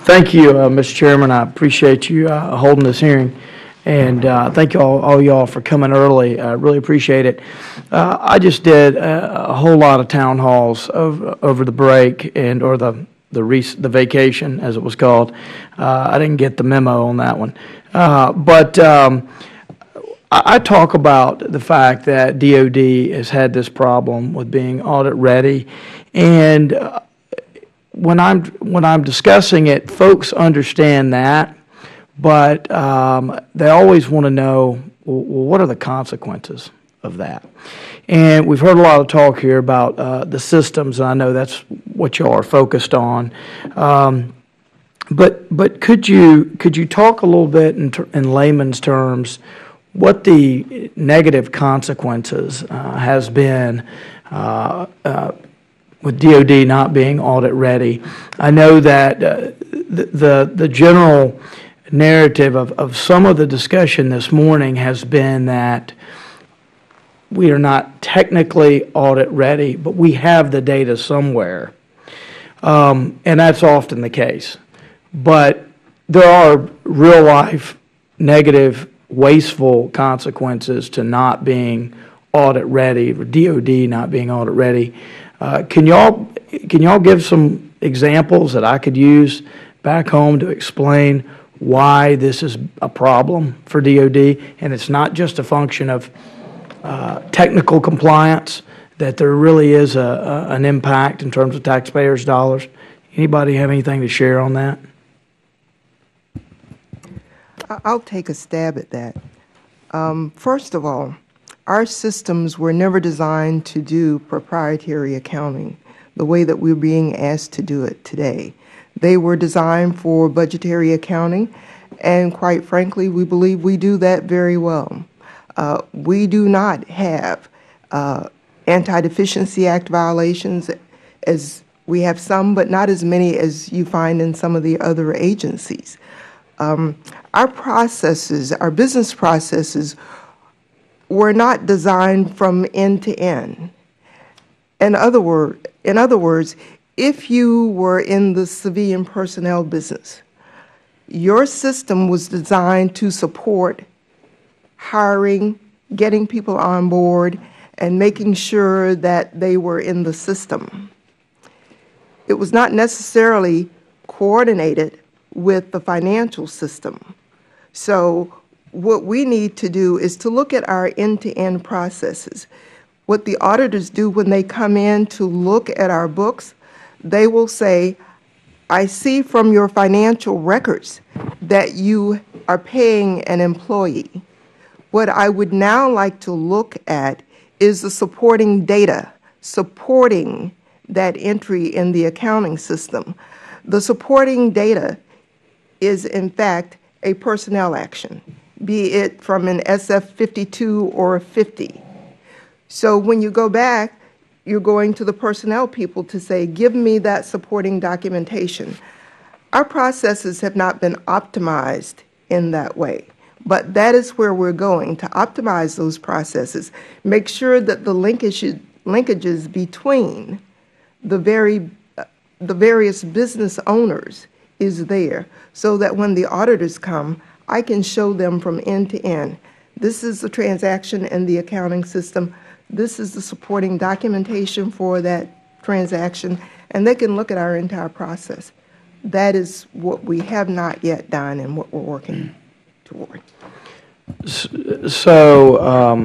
Thank you, Mr. Chairman. I appreciate you holding this hearing, and thank you all y'all for coming early. I really appreciate it. I just did a whole lot of town halls over the break or the vacation, as it was called. I didn't get the memo on that one, but I talk about the fact that DoD has had this problem with being audit ready, and when I'm discussing it, folks understand that, but they always want to know, well, what are the consequences of that? And we've heard a lot of talk here about the systems, and I know that's what y'all are focused on. But could you talk a little bit in layman's terms what the negative consequences has been with DoD not being audit ready? I know that the general narrative of some of the discussion this morning has been that we are not technically audit ready, but we have the data somewhere, and that's often the case. But there are real life negative, wasteful consequences to not being audit ready, or DoD not being audit ready. Can y'all give some examples that I could use back home to explain why this is a problem for DoD, and it's not just a function of technical compliance, that there really is an impact in terms of taxpayers' dollars? Anybody have anything to share on that? I'll take a stab at that. First of all, our systems were never designed to do proprietary accounting the way that we're being asked to do it today. They were designed for budgetary accounting, and quite frankly, we believe we do that very well. We do not have Anti-Deficiency Act violations, as we have some, but not as many as you find in some of the other agencies. Our processes, our business processes, were not designed from end to end. In other words, if you were in the civilian personnel business, your system was designed to support hiring, getting people on board, and making sure that they were in the system. It was not necessarily coordinated with the financial system. So what we need to do is to look at our end-to-end processes. What the auditors do when they come in to look at our books, they will say, I see from your financial records that you are paying an employee. What I would now like to look at is the supporting data supporting that entry in the accounting system. The supporting data is, in fact, a personnel action, be it from an SF-52 or a 50. So when you go back, you're going to the personnel people to say, give me that supporting documentation. Our processes have not been optimized in that way, but that is where we're going, to optimize those processes, make sure that the linkages between the various business owners is there, so that when the auditors come, I can show them from end to end. This is the transaction in the accounting system. This is the supporting documentation for that transaction, and they can look at our entire process. That is what we have not yet done and what we're working toward. So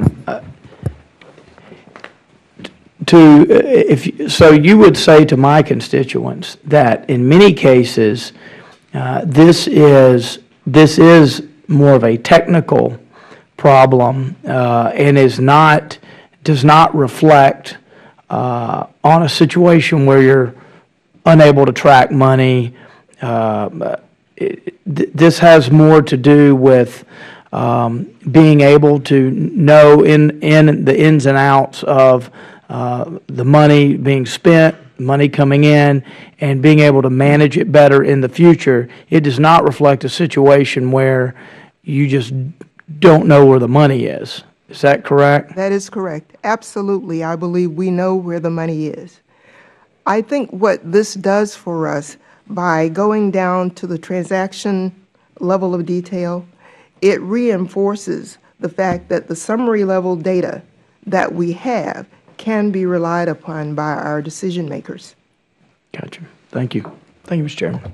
you would say to my constituents that in many cases this is more of a technical problem and does not reflect on a situation where you're unable to track money. This has more to do with being able to know in the ins and outs of the money being spent, money coming in, and being able to manage it better in the future. It does not reflect a situation where you just don't know where the money is. Is that correct? That is correct. Absolutely. I believe we know where the money is. I think what this does for us, by going down to the transaction level of detail, it reinforces the fact that the summary level data that we have can be relied upon by our decision makers. Gotcha. Thank you. Thank you, Mr. Chairman.